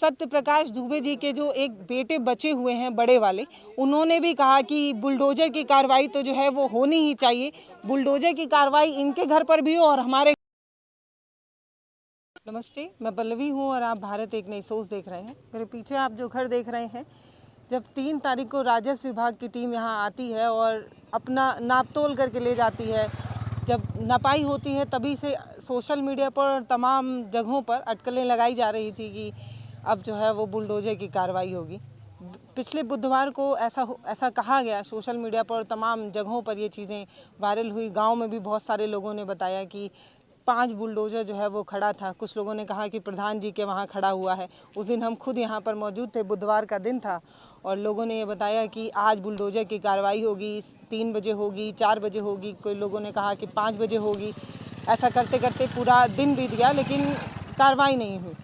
सत्य प्रकाश दुबे जी के जो एक बेटे बचे हुए हैं बड़े वाले, उन्होंने भी कहा कि बुलडोजर की कार्रवाई तो जो है वो होनी ही चाहिए। बुलडोजर की कार्रवाई इनके घर पर भी हो और हमारे। नमस्ते, मैं पल्लवी हूँ और आप भारत एक नई सोच देख रहे हैं। मेरे पीछे आप जो घर देख रहे हैं, जब 3 तारीख को राजस्व विभाग की टीम यहाँ आती है और अपना नाप तोल करके ले जाती है, जब नपाई होती है तभी से सोशल मीडिया पर तमाम जगहों पर अटकलें लगाई जा रही थी कि अब जो है वो बुलडोजर की कार्रवाई होगी। पिछले बुधवार को ऐसा कहा गया सोशल मीडिया पर, तमाम जगहों पर ये चीज़ें वायरल हुई। गांव में भी बहुत सारे लोगों ने बताया कि 5 बुलडोजर जो है वो खड़ा था। कुछ लोगों ने कहा कि प्रधान जी के वहाँ खड़ा हुआ है। उस दिन हम खुद यहाँ पर मौजूद थे, बुधवार का दिन था, और लोगों ने ये बताया कि आज बुलडोजर की कार्रवाई होगी, 3 बजे होगी, 4 बजे होगी, कोई लोगों ने कहा कि 5 बजे होगी। ऐसा करते करते पूरा दिन बीत गया लेकिन कार्रवाई नहीं हुई।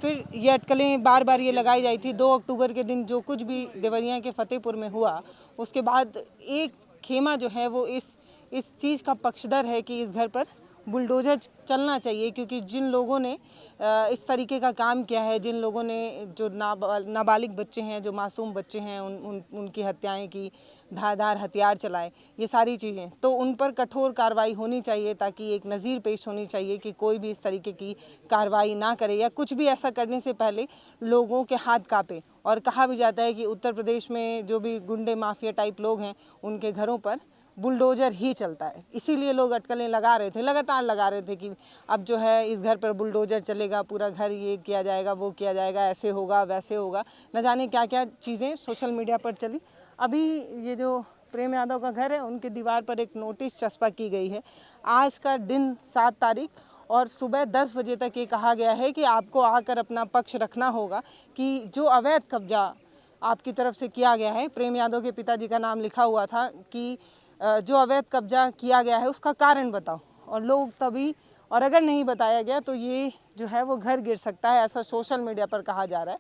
फिर ये अटकलें बार बार ये लगाई जाई थी। 2 अक्टूबर के दिन जो कुछ भी देवरिया के फतेहपुर में हुआ, उसके बाद एक खेमा जो है वो इस चीज़ का पक्षधर है कि इस घर पर बुलडोजर चलना चाहिए, क्योंकि जिन लोगों ने इस तरीके का काम किया है, जिन लोगों ने जो नाबालिग बच्चे हैं, जो मासूम बच्चे हैं, उनकी हत्याएं की, धारदार हथियार चलाए, ये सारी चीज़ें, तो उन पर कठोर कार्रवाई होनी चाहिए, ताकि एक नज़ीर पेश होनी चाहिए कि कोई भी इस तरीके की कार्रवाई ना करे या कुछ भी ऐसा करने से पहले लोगों के हाथ कांपे। और कहा भी जाता है कि उत्तर प्रदेश में जो भी गुंडे माफिया टाइप लोग हैं, उनके घरों पर बुलडोजर ही चलता है। इसीलिए लोग अटकलें लगा रहे थे, लगातार लगा रहे थे कि अब जो है इस घर पर बुलडोजर चलेगा, पूरा घर ये किया जाएगा, वो किया जाएगा, ऐसे होगा, वैसे होगा, न जाने क्या क्या चीज़ें सोशल मीडिया पर चली। अभी ये जो प्रेम यादव का घर है, उनके दीवार पर एक नोटिस चस्पा की गई है। आज का दिन 7 तारीख और सुबह 10 बजे तक ये कहा गया है कि आपको आकर अपना पक्ष रखना होगा कि जो अवैध कब्जा आपकी तरफ से किया गया है, प्रेम यादव के पिताजी का नाम लिखा हुआ था कि जो अवैध कब्जा किया गया है उसका कारण बताओ। और लोग तभी, और अगर नहीं बताया गया तो ये जो है वो घर गिर सकता है, ऐसा सोशल मीडिया पर कहा जा रहा है।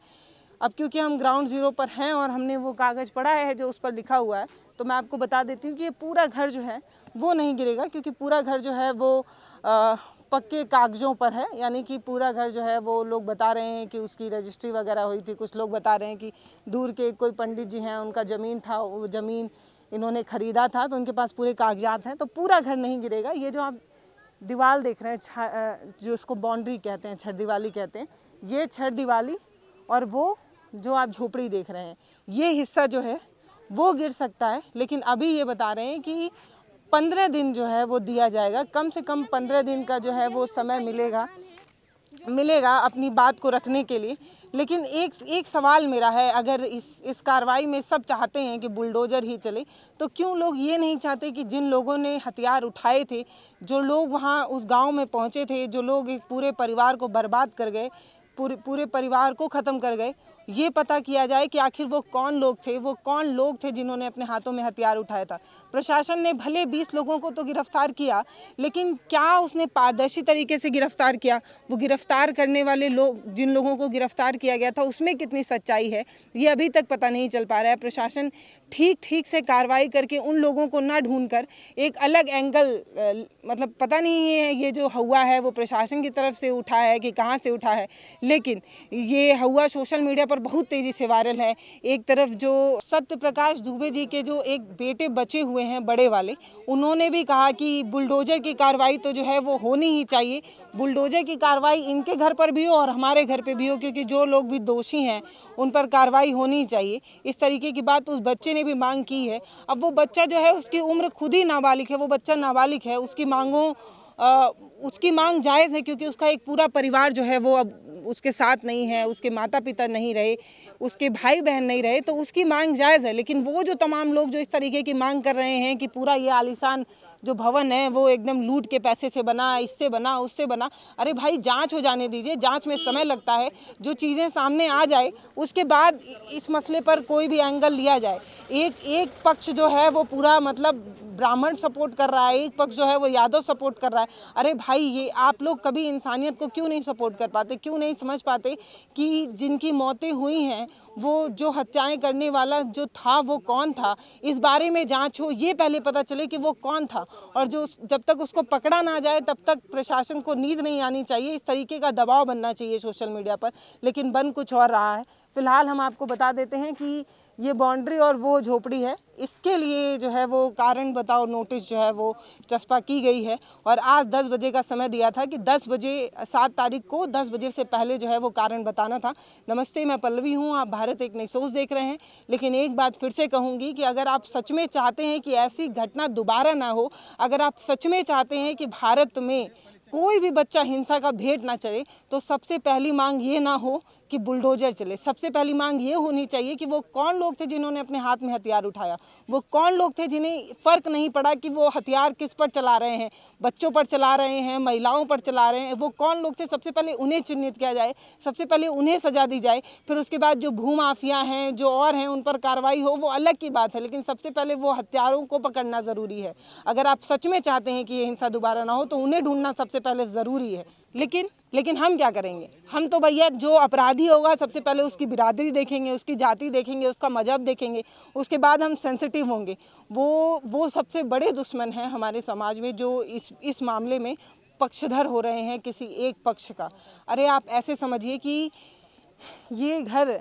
अब क्योंकि हम ग्राउंड ज़ीरो पर हैं और हमने वो कागज़ पढ़ा है जो उस पर लिखा हुआ है, तो मैं आपको बता देती हूँ कि ये पूरा घर जो है वो नहीं गिरेगा, क्योंकि पूरा घर जो है वो पक्के कागज़ों पर है। यानी कि पूरा घर जो है वो लोग बता रहे हैं कि उसकी रजिस्ट्री वगैरह हुई थी। कुछ लोग बता रहे हैं कि दूर के कोई पंडित जी हैं, उनका ज़मीन था, वो ज़मीन इन्होंने ख़रीदा था, तो उनके पास पूरे कागजात हैं। तो पूरा घर नहीं गिरेगा। ये जो आप दीवार देख रहे हैं, जो इसको बाउंड्री कहते हैं, छठ दीवाली कहते हैं, ये छठ दीवाली, और वो जो आप झोपड़ी देख रहे हैं, ये हिस्सा जो है वो गिर सकता है। लेकिन अभी ये बता रहे हैं कि 15 दिन जो है वो दिया जाएगा, कम से कम 15 दिन का जो है वो समय मिलेगा अपनी बात को रखने के लिए। लेकिन एक सवाल मेरा है, अगर इस कार्रवाई में सब चाहते हैं कि बुलडोजर ही चले, तो क्यों लोग ये नहीं चाहते कि जिन लोगों ने हथियार उठाए थे, जो लोग वहाँ उस गांव में पहुँचे थे, जो लोग एक पूरे परिवार को बर्बाद कर गए, पूरे परिवार को ख़त्म कर गए, ये पता किया जाए कि आखिर वो कौन लोग थे जिन्होंने अपने हाथों में हथियार उठाया था। प्रशासन ने भले 20 लोगों को तो गिरफ्तार किया, लेकिन क्या उसने पारदर्शी तरीके से गिरफ्तार किया? वो गिरफ्तार करने वाले लोग, जिन लोगों को गिरफ्तार किया गया था, उसमें कितनी सच्चाई है, ये अभी तक पता नहीं चल पा रहा है। प्रशासन ठीक से कार्रवाई करके उन लोगों को ना ढूंढकर एक अलग एंगल, मतलब पता नहीं है ये जो हुआ है वो प्रशासन की तरफ से उठा है कि कहाँ से उठा है, लेकिन ये हुआ सोशल मीडिया पर बहुत तेज़ी से वायरल है। एक तरफ जो सत्य प्रकाश दुबे जी के जो एक बेटे बचे हुए हैं बड़े वाले, उन्होंने भी कहा कि बुलडोजर की कार्रवाई तो जो है वो होनी ही चाहिए। बुलडोजर की कार्रवाई इनके घर पर भी हो और हमारे घर पे भी हो, क्योंकि जो लोग भी दोषी हैं उन पर कार्रवाई होनी चाहिए। इस तरीके की बात उस बच्चे ने भी मांग की है। अब वो बच्चा जो है, उसकी उम्र खुद ही नाबालिग है, वो बच्चा नाबालिग है, उसकी मांग जायज़ है, क्योंकि उसका एक पूरा परिवार जो है वो अब उसके साथ नहीं है, उसके माता पिता नहीं रहे, उसके भाई बहन नहीं रहे, तो उसकी मांग जायज़ है। लेकिन वो जो तमाम लोग जो इस तरीके की मांग कर रहे हैं कि पूरा ये आलीशान जो भवन है वो एकदम लूट के पैसे से बना, इससे बना, उससे बना, अरे भाई जांच हो जाने दीजिए, जांच में समय लगता है, जो चीज़ें सामने आ जाए उसके बाद इस मसले पर कोई भी एंगल लिया जाए। एक पक्ष जो है वो पूरा मतलब ब्राह्मण सपोर्ट कर रहा है, एक पक्ष जो है वो यादव सपोर्ट कर रहा है। अरे भाई, ये आप लोग कभी इंसानियत को क्यों नहीं सपोर्ट कर पाते? क्यों नहीं समझ पाते कि जिनकी मौतें हुई हैं, वो जो हत्याएं करने वाला जो था वो कौन था? इस बारे में जांच हो, ये पहले पता चले कि वो कौन था, और जो जब तक उसको पकड़ा ना जाए तब तक प्रशासन को नींद नहीं आनी चाहिए। इस तरीके का दबाव बनना चाहिए सोशल मीडिया पर, लेकिन बन कुछ और रहा है। फिलहाल हम आपको बता देते हैं कि ये बाउंड्री और वो झोपड़ी है, इसके लिए जो है वो कारण बताओ नोटिस जो है वो चस्पा की गई है। और आज 10 बजे का समय दिया था कि 10 बजे 7 तारीख को 10 बजे से पहले जो है वो कारण बताना था। नमस्ते, मैं पल्लवी हूँ, आप भारत एक नई सोच देख रहे हैं। लेकिन एक बात फिर से कहूँगी कि अगर आप सच में चाहते हैं कि ऐसी घटना दोबारा ना हो, अगर आप सच में चाहते हैं कि भारत में कोई भी बच्चा हिंसा का भेंट ना चढ़े, तो सबसे पहली मांग ये ना हो कि बुलडोजर चले। सबसे पहली मांग ये होनी चाहिए कि वो कौन लोग थे जिन्होंने अपने हाथ में हथियार उठाया, वो कौन लोग थे जिन्हें फ़र्क नहीं पड़ा कि वो हथियार किस पर चला रहे हैं, बच्चों पर चला रहे हैं, महिलाओं पर चला रहे हैं, वो कौन लोग थे। सबसे पहले उन्हें चिन्हित किया जाए, सबसे पहले उन्हें सजा दी जाए, फिर उसके बाद जो भूमाफिया हैं, जो और हैं, उन पर कार्रवाई हो, वो अलग की बात है। लेकिन सबसे पहले वो हत्यारों को पकड़ना ज़रूरी है। अगर आप सच में चाहते हैं कि ये हिंसा दोबारा ना हो तो उन्हें ढूंढना सबसे पहले ज़रूरी है। लेकिन हम क्या करेंगे? हम तो भैया जो अपराधी होगा सबसे पहले उसकी बिरादरी देखेंगे, उसकी जाति देखेंगे, उसका मजहब देखेंगे, उसके बाद हम सेंसिटिव होंगे। वो सबसे बड़े दुश्मन हैं हमारे समाज में जो इस मामले में पक्षधर हो रहे हैं किसी एक पक्ष का। अरे आप ऐसे समझिए कि ये घर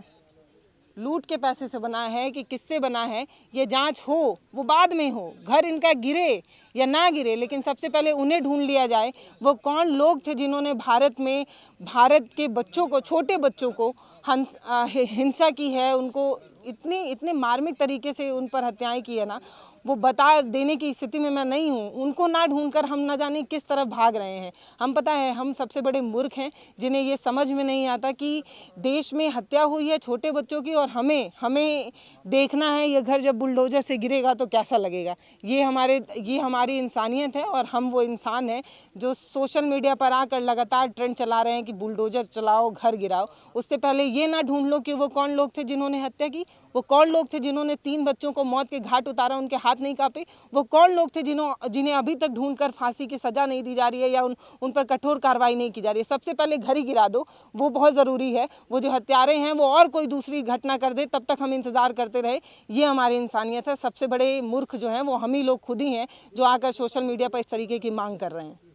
लूट के पैसे से बना है कि किससे बना है, ये जांच हो, वो बाद में हो। घर इनका गिरे या ना गिरे, लेकिन सबसे पहले उन्हें ढूंढ लिया जाए। वो कौन लोग थे जिन्होंने भारत के बच्चों को, छोटे बच्चों को हिंसा की है, उनको इतने मार्मिक तरीके से उन पर हत्याएं की है ना, वो बता देने की स्थिति में मैं नहीं हूँ। उनको ना ढूंढकर हम ना जाने किस तरफ भाग रहे हैं। हम पता है हम सबसे बड़े मूर्ख हैं जिन्हें ये समझ में नहीं आता कि देश में हत्या हुई है छोटे बच्चों की, और हमें देखना है ये घर जब बुलडोजर से गिरेगा तो कैसा लगेगा। ये हमारी इंसानियत है, और हम वो इंसान हैं जो सोशल मीडिया पर आकर लगातार ट्रेंड चला रहे हैं कि बुलडोजर चलाओ, घर गिराओ। उससे पहले ये ना ढूंढ लो कि वो कौन लोग थे जिन्होंने हत्या की, वो कौन लोग थे जिन्होंने 3 बच्चों को मौत के घाट उतारा, उनके हाथ नहीं कांपे, वो कौन लोग थे जिन्हें अभी तक ढूंढकर फांसी की सजा नहीं दी जा रही है या उन पर कठोर कार्रवाई नहीं की जा रही है। सबसे पहले घर ही गिरा दो, वो बहुत ज़रूरी है। वो जो हत्यारे हैं वो और कोई दूसरी घटना कर दे तब तक हम इंतज़ार करते रहे, ये हमारी इंसानियत है। सबसे बड़े मूर्ख जो हैं वो हम ही लोग खुद ही हैं जो आकर सोशल मीडिया पर इस तरीके की मांग कर रहे हैं।